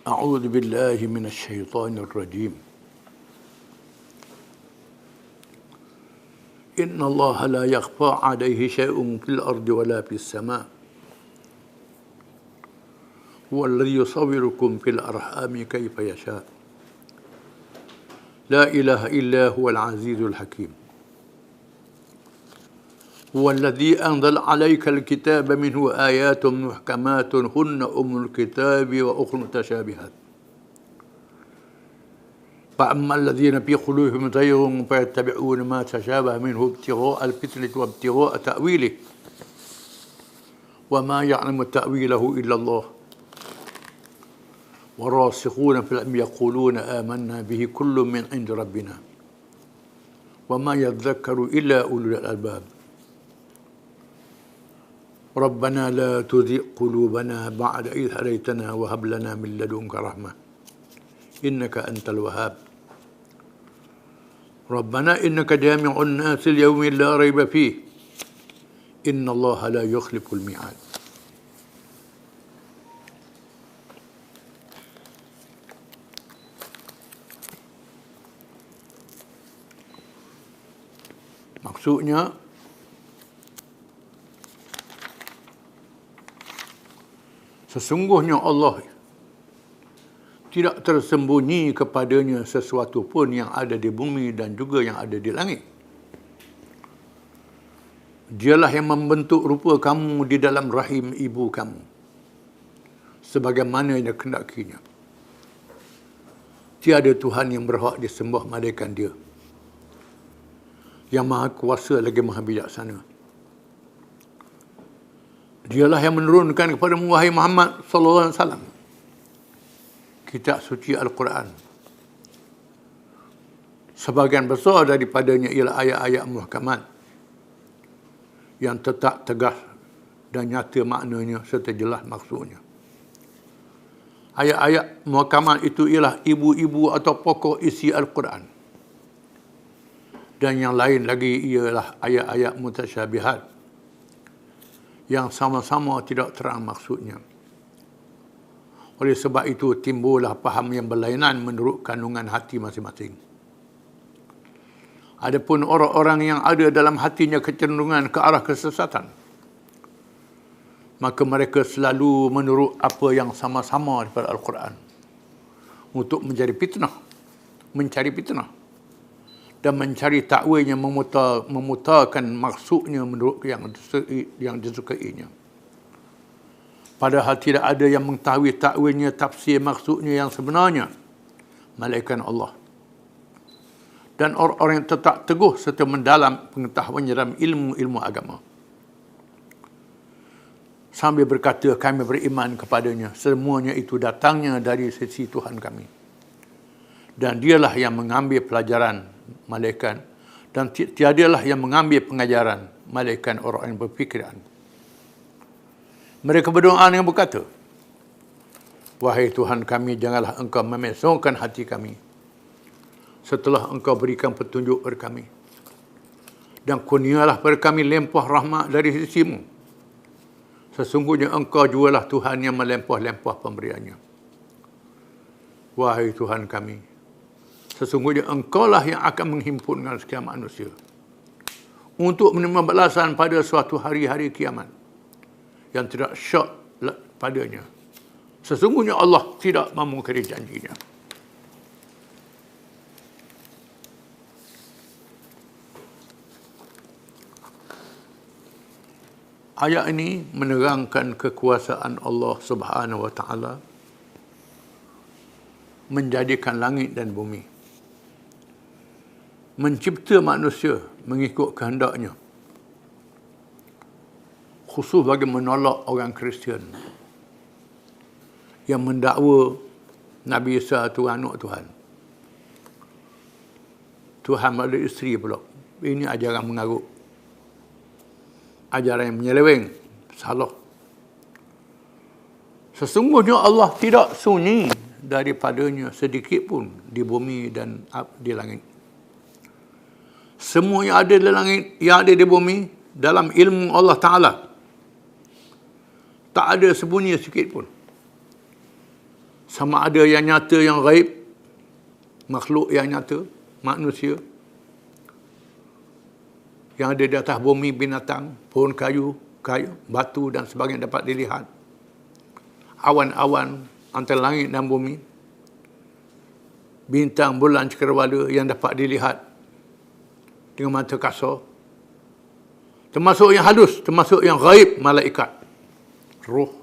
أعوذ بالله من الشيطان الرجيم إن الله لا يخفى عليه شيء في الأرض ولا في السماء هو الذي يصوركم في الأرحام كيف يشاء لا إله إلا هو العزيز الحكيم هو الذي أنزل عليك الكتاب منه آيات محكمات هن أم الكتاب وأخر متشابهات فأما الذين في قلوبهم زيغ فيتبعون ما تشابه منه ابتغاء الفتنة وابتغاء تأويله وما يعلم تأويله إلا الله والراسخون في العلم يقولون آمنا به كل من عند ربنا وما يذكر إلا أولو الألباب ربنا لا تزغ قلوبنا بعد إذ هديتنا وهب لنا من لدنك رحمة إنك أنت الوهاب ربنا إنك جامع الناس اليوم لا ريب فيه إن الله لا يخلف الميعاد. Maksudnya sesungguhnya Allah tidak tersembunyi kepadanya sesuatu pun yang ada di bumi dan juga yang ada di langit. Dialah yang membentuk rupa kamu di dalam rahim ibu kamu sebagaimana yang dikehendakinya. Tiada Tuhan yang berhak disembah melainkan Dia, yang maha kuasa lagi maha bijaksana. Dialah yang menurunkan kepada wahai Muhammad sallallahu alaihi wasallam kitab suci Al-Quran. Sebahagian besar daripadanya ialah ayat-ayat muhkamat yang tetap tegas dan nyata maknanya serta jelas maksudnya. Ayat-ayat muhkamat itu ialah ibu-ibu atau pokok isi Al-Quran. Dan yang lain lagi ialah ayat-ayat mutasyabihat yang sama-sama tidak terang maksudnya. Oleh sebab itu timbullah faham yang berlainan menurut kandungan hati masing-masing. Adapun orang-orang yang ada dalam hatinya kecenderungan ke arah kesesatan, maka mereka selalu menurut apa yang sama-sama daripada Al-Quran untuk mencari fitnah dan mencari takwilnya, memutarkan maksudnya menurut yang disukainya. Padahal tidak ada yang mengetahui takwilnya, tafsir maksudnya yang sebenarnya melainkan Allah. Dan orang-orang yang tetap teguh serta mendalam pengetahuannya dalam ilmu-ilmu agama. Sambil berkata, kami beriman kepadanya. Semuanya itu datangnya dari sisi Tuhan kami. Dan dialah yang mengambil pelajaran malaikat, dan tiadalah yang mengambil pengajaran malaikat orang yang berfikiran. Mereka berdoa dengan berkata, wahai Tuhan kami, janganlah engkau memesongkan hati kami setelah engkau berikan petunjuk kepada kami, dan kurnialah pada kami limpah rahmat dari sisimu. Sesungguhnya engkau jualah Tuhan yang melimpah-limpah pemberiannya. Wahai Tuhan kami, sesungguhnya engkaulah yang akan menghimpunkan sekian manusia untuk menerima balasan pada suatu hari-hari kiamat yang tidak syak padanya. Sesungguhnya Allah tidak memungkiri janjinya. Ayat ini menerangkan kekuasaan Allah Subhanahu wa taala menjadikan langit dan bumi, mencipta manusia mengikut kehendaknya, khusus bagi menolak orang Kristian yang mendakwa Nabi Isa itu anak Tuhan. Tuhan ada isteri pula. Ini ajaran mengarut, ajaran yang menyeleweng, salah. Sesungguhnya Allah tidak sunyi daripadanya sedikit pun di bumi dan di langit. Semua yang ada di langit, yang ada di bumi, dalam ilmu Allah Ta'ala, tak ada sembunyi sedikit pun. sama ada yang nyata, yang gaib, makhluk yang nyata, manusia, yang ada di atas bumi, binatang, pohon kayu, batu dan sebagainya dapat dilihat. Awan-awan antara langit dan bumi, bintang, bulan, cakrawala yang dapat dilihat dengan mata kasar. Termasuk yang halus, termasuk yang gaib, malaikat, roh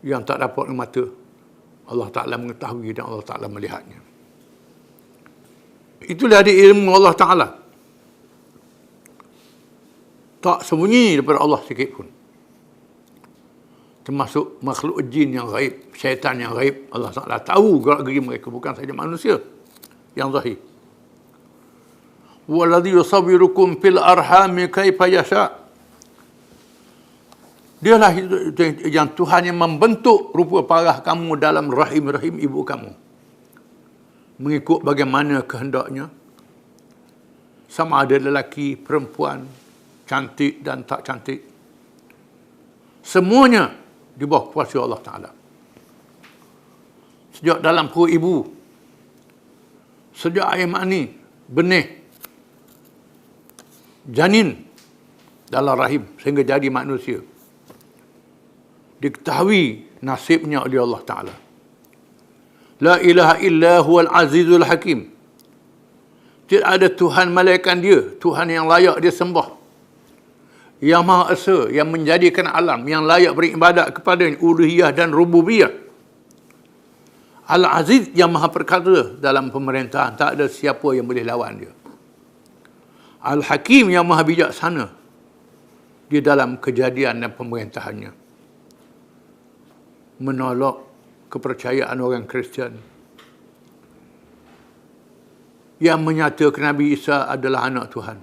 yang tak dapat dengan mata. Allah Ta'ala mengetahui dan Allah Ta'ala melihatnya. Itulah di ilmu Allah Ta'ala. Tak sembunyi daripada Allah sikit pun. Termasuk makhluk jin yang gaib, syaitan yang gaib. Allah Ta'ala tahu gerak-geri mereka, bukan saja manusia yang zahir. Walladhi yusawwirukum fil arhami kaifa yasha. Dialah yang Tuhan yang membentuk rupa parah kamu dalam rahim-rahim ibu kamu, mengikut bagaimana kehendaknya, sama ada lelaki, perempuan, cantik dan tak cantik. Semuanya di bawah kuasa Allah Ta'ala. Sejak dalam perut ibu, sejak air mani, benih, janin dalam rahim sehingga jadi manusia, diketahui nasibnya oleh Allah Ta'ala. La ilaha illa huwal azizul hakim. Tidak ada Tuhan malaikat dia, Tuhan yang layak dia sembah, yang Maha Esa, yang menjadikan alam, yang layak beribadat kepadanya, uluhiyah dan rububiyah. Al-Aziz, yang Maha Perkasa dalam pemerintahan, tak ada siapa yang boleh lawan dia. Al-Hakim, yang Maha Bijaksana di dalam kejadian dan pemerintahannya. Menolak kepercayaan orang Kristian yang menyatakan Nabi Isa adalah anak Tuhan.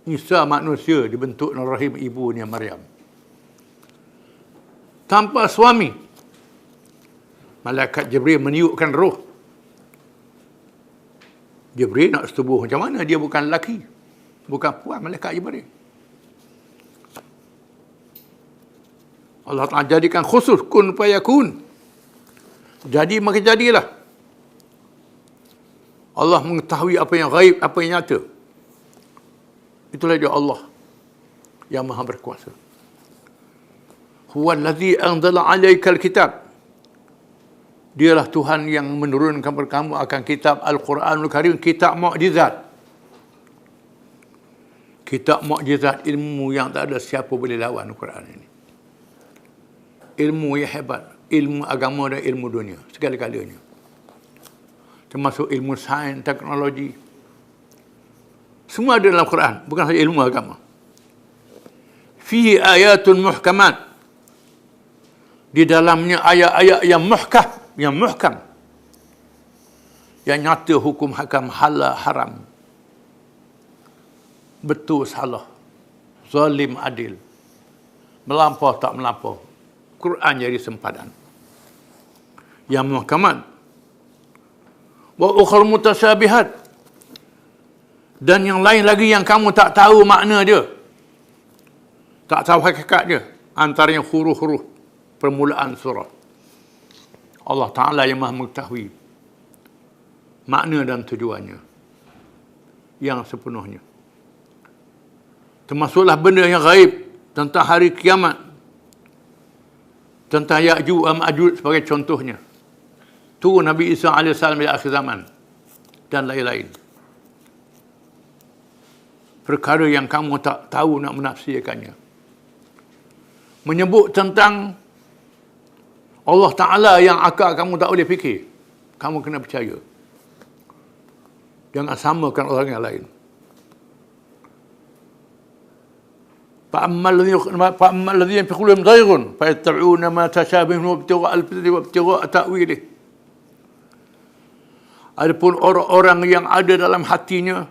Isa manusia dibentuk dalam rahim ibunya Maryam, tanpa suami. Malaikat Jibril meniupkan roh. Jibril nak setubuh macam mana? Dia bukan lelaki, bukan puan, malaikat Jibril. Allah Ta'ala jadikan khusus, kun fayakun. Jadi maka jadilah. Allah mengetahui apa yang gaib, apa yang nyata. Itulah dia Allah yang Maha Berkuasa. Huwa allazi anzala 'alaikal kitab. Dialah Tuhan yang menurunkan kepada kamu akan kitab Al-Quranul Karim, kitab mukjizat. Kitab mukjizat, ilmu yang tak ada siapa boleh lawan Al-Quran ini. Ilmu yang hebat, ilmu agama dan ilmu dunia, segala-galanya. Termasuk ilmu sains, teknologi. Semua ada dalam Al-Quran, bukan saja ilmu agama. Fihi ayatun muhkamat. Di dalamnya ayat-ayat yang muhkam. Yang nyata hukum hakam, halal haram, betul salah, zalim adil, melampau tak melampau. Quran jadi sempadan. Yang muhkamat. Wa ukhra mutasyabihat. Dan yang lain lagi yang kamu tak tahu makna dia, tak tahu hakikat dia, antaranya huruf-huruf permulaan surah. Allah Ta'ala yang Maha mengetahui makna dan tujuannya yang sepenuhnya. Termasuklah benda yang gaib tentang hari kiamat, tentang Ya'juj dan Ma'juj sebagai contohnya, turun Nabi Isa AS di akhir zaman, dan lain-lain. Perkara yang kamu tak tahu nak menafsirkannya. Menyebut tentang Allah Ta'ala yang akal kamu tak boleh fikir, kamu kena percaya. Jangan samakan orang yang lain. فَأَمَّا الَّذِينَ فِي قُلُوبِهِمْ زَيْغٌ فَيَتَّبِعُونَ مَا تَشَابَهَ مِنْهُ ابْتِغَاءَ الْفِتْنَةِ وَابْتِغَاءَ تَأْوِيلِهِ. Adapun orang-orang yang ada dalam hatinya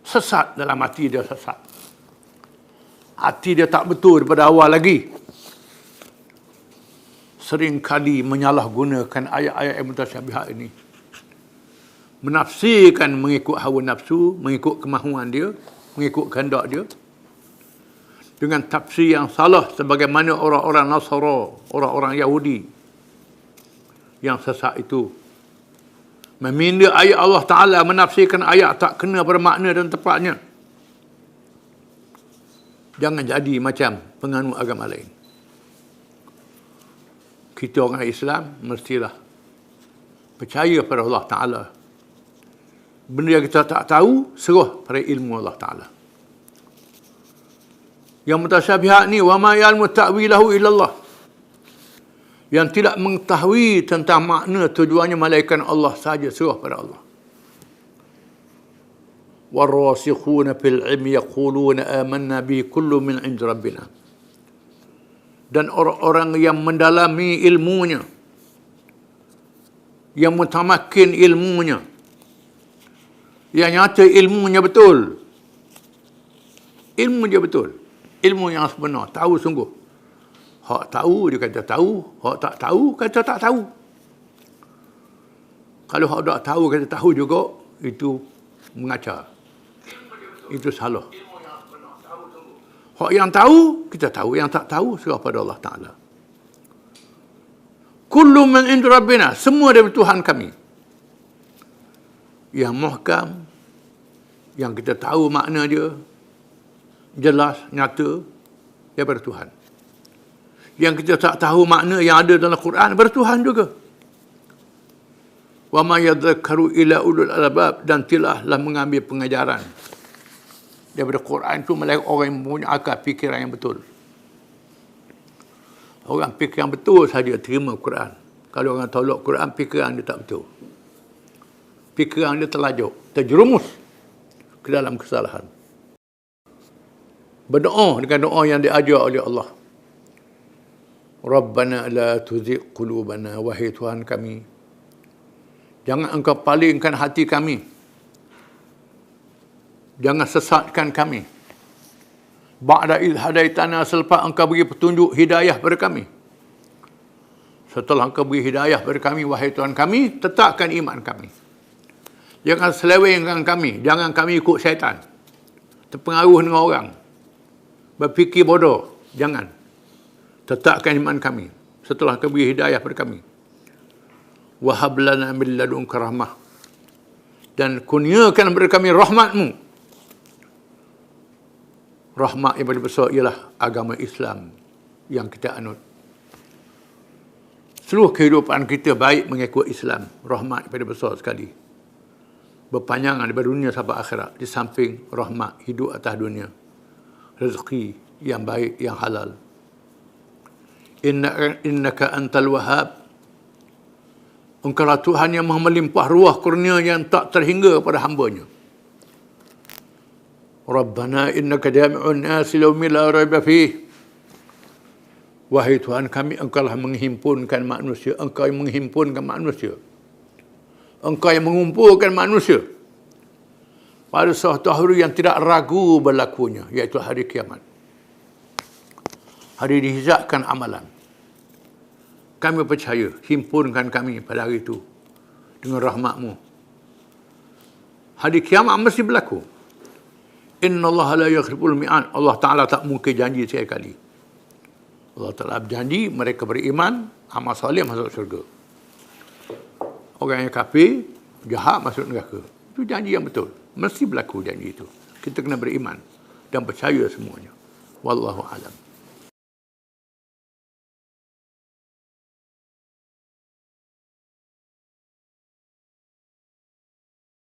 sesat, dalam hati dia sesat. Hati dia tak betul daripada awal lagi. Seringkali menyalahgunakan ayat-ayat yang mutasyabihat ini. Menafsirkan mengikut hawa nafsu, mengikut kemahuan dia, mengikut kehendak dia. dengan tafsir yang salah sebagaimana orang-orang Nasara, orang-orang Yahudi yang sesat itu meminda ayat Allah Ta'ala, menafsirkan ayat tak kena pada makna dan tepatnya. Jangan jadi macam penganut agama lain. Kita orang Islam mestilah percaya pada Allah Ta'ala. Benda yang kita tak tahu, serah pada ilmu Allah Ta'ala. Yang mutasyabihat ni, wa ma ya'lamu ta'wilahu illallah. Yang tidak mengetahui tentang makna tujuannya malaikat Allah saja, serah pada Allah. Warasikhuna fil ilmi yaquluna amanna bi kullu min 'indi rabbina. Dan orang-orang yang mendalami ilmunya, yang mutamakin ilmunya, yang nyata ilmunya betul. Ilmu dia betul. Ilmu yang sebenar, tahu sungguh. Hak tahu, dia kata tahu. Hak tak tahu, kata tak tahu. Kalau hak tak tahu, kata tahu juga, itu mengacar. Itu salah. Hak yang tahu, kita tahu. Yang tak tahu, serah pada Allah Ta'ala. Kullu min 'indi rabbina, semua dari Tuhan kami. Yang muhkam, yang kita tahu makna dia, jelas, nyata, daripada Tuhan. Yang kita tak tahu makna yang ada dalam Quran, daripada Tuhan juga. Wa ma yadhakkaru illa ulul albab, dan tidaklah mengambil pengajaran daripada Quran itu melainkan orang yang mempunyai akal fikiran yang betul. Orang fikir yang betul saja terima Quran. Kalau orang tolak Quran, fikiran dia tak betul. Fikiran dia terlajuk, terjerumus ke dalam kesalahan. Berdoa dengan doa yang diajar oleh Allah. Rabbana la tuzigh qulubana, wahai Tuhan kami, jangan engkau palingkan hati kami. Jangan sesatkan kami. Ba'da idh hadaitana, selepas engkau beri petunjuk hidayah pada kami. Setelah engkau beri hidayah pada kami, wahai Tuhan kami, tetapkan iman kami. Jangan selewengkan kami, jangan kami ikut syaitan, terpengaruh dengan orang, berfikir bodoh. Jangan. Tetapkan iman kami setelah engkau beri hidayah pada kami. Wahab lana min ladunka rahmah, dan kurniakan kepada kami rahmatmu. Rahmat yang paling besar ialah agama Islam yang kita anut. Seluruh kehidupan kita baik mengikut Islam. Rahmat yang paling besar sekali. Berpanjangan daripada dunia sampai akhirat. Di samping rahmat hidup atas dunia, rezeki yang baik, yang halal. Innaka antal wahhab, engkaulah Tuhan yang maha melimpah ruah kurnia yang tak terhingga pada hambanya. Rabbana innaka jami'un nasi liyaumin la raiba fih, wahai Tuhan kami, engkaulah menghimpunkan manusia. Engkau yang menghimpunkan manusia, engkau yang mengumpulkan manusia pada suatu hari yang tidak ragu berlakunya, iaitu hari kiamat. Hari dihisapkan amalan. Kami percaya, himpunkan kami pada hari itu dengan rahmat-Mu. Hari kiamat mesti berlaku. Inna Allah la yakhliful mi'ad. Allah Ta'ala tak mungkin janji sekali. Allah Ta'ala berjanji, mereka beriman, amal soleh masuk syurga. Orang yang kafir, jahat masuk neraka. Itu janji yang betul. Mesti berlaku janji itu. Kita kena beriman dan percaya semuanya. Wallahu a'lam.